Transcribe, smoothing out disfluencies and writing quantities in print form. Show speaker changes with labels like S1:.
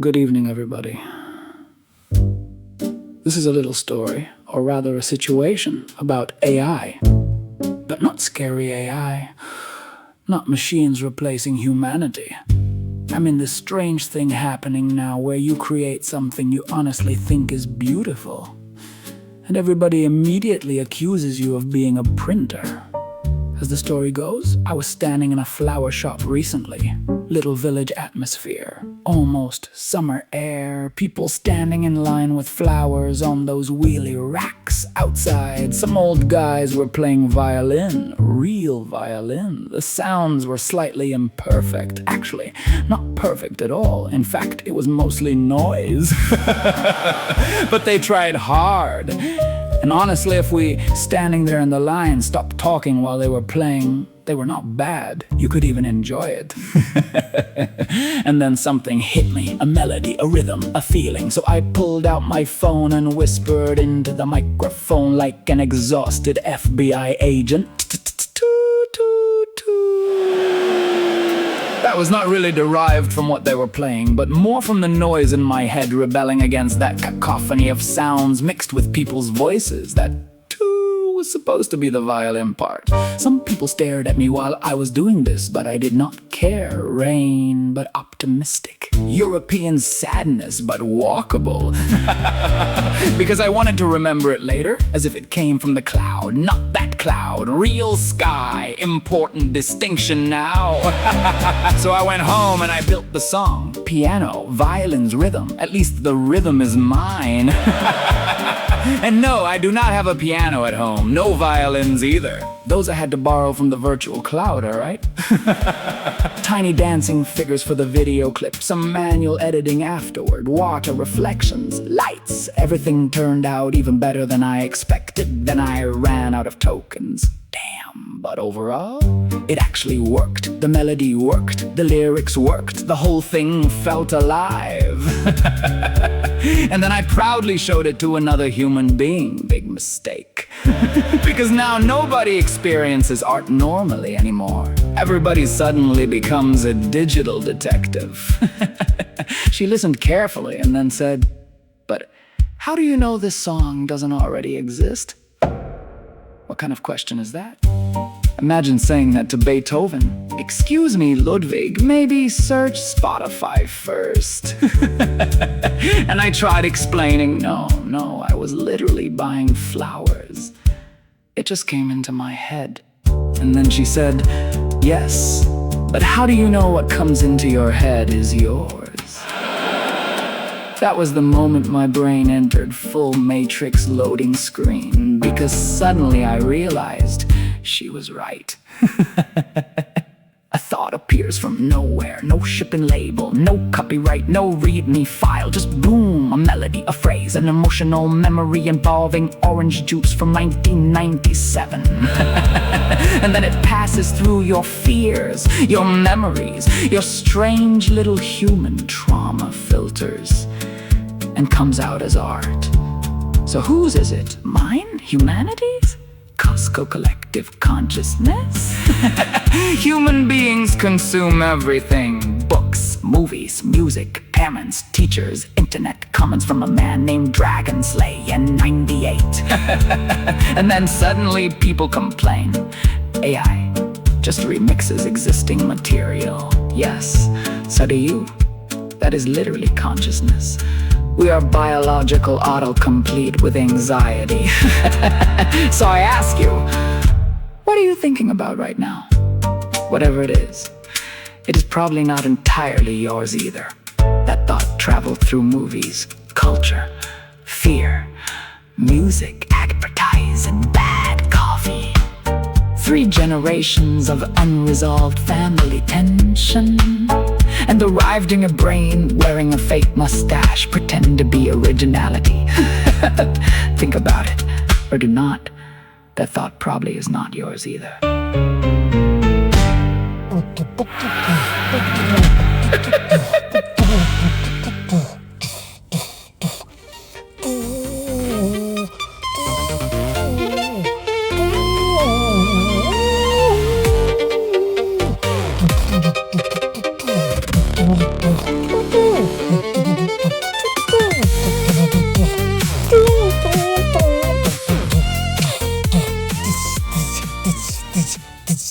S1: Good evening, everybody. This is a little story, or rather a situation, about AI. But not scary AI, not machines replacing humanity. I mean this strange thing happening now where you create something you honestly think is beautiful, and everybody immediately accuses you of being a printer. As the story goes, I was standing in a flower shop recently. Little village atmosphere, almost summer air, people standing in line with flowers on those wheelie racks outside. Some old guys were playing violin, real violin. The sounds were slightly imperfect, actually, not perfect at all. In fact, it was mostly noise. But they tried hard. And honestly, if we, standing there in the line, stopped talking while they were playing, they were not bad. You could even enjoy it. And then something hit me, a melody, a rhythm, a feeling. So I pulled out my phone and whispered into the microphone like an exhausted FBI agent. That was not really derived from what they were playing, but more from the noise in my head rebelling against that cacophony of sounds mixed with people's voices. That too was supposed to be the violin part. Some people stared at me while I was doing this, but I did not care. Rain, but optimistic. European sadness, but walkable. Because I wanted to remember it later, as if it came from the cloud. Not that cloud, real sky. Important distinction now. So I went home and I built the song. Piano, violins, rhythm. At least the rhythm is mine. And no, I do not have a piano at home. No violins either. Those I had to borrow from the virtual cloud, alright? Tiny dancing figures for the video clip, some manual editing afterward, water, reflections, lights. Everything turned out even better than I expected. Then I ran out of tokens. Damn, but overall, it actually worked. The melody worked, the lyrics worked, the whole thing felt alive. And then I proudly showed it to another human being. Big mistake. Because now nobody experiences art normally anymore. Everybody suddenly becomes a digital detective. She listened carefully and then said, "But how do you know this song doesn't already exist?" What kind of question is that? Imagine saying that to Beethoven. "Excuse me, Ludwig, maybe search Spotify first." And I tried explaining, no, I was literally buying flowers. It just came into my head. And then she said, "Yes, but how do you know what comes into your head is yours?" That was the moment my brain entered full matrix loading screen, because suddenly I realized she was right. A thought appears from nowhere, no shipping label, no copyright, no readme file, just boom, a melody, a phrase, an emotional memory involving orange juice from 1997. And then it passes through your fears, your memories, your strange little human trauma filters, and comes out as art. So whose is it? Mine? Humanity's? Costco collective consciousness? Human beings consume everything. Books, movies, music, parents, teachers, internet comments from a man named Dragon Slay in 98. And then suddenly people complain. AI just remixes existing material. Yes, so do you. That is literally consciousness. We are biological autocomplete with anxiety. So I ask you, what are you thinking about right now? Whatever it is probably not entirely yours either. That thought traveled through movies, culture, fear, music, advertising, bad coffee. 3 generations of unresolved family tension. And arrived in your brain wearing a fake mustache, pretend to be originality. Think about it, or do not. That thought probably is not yours either.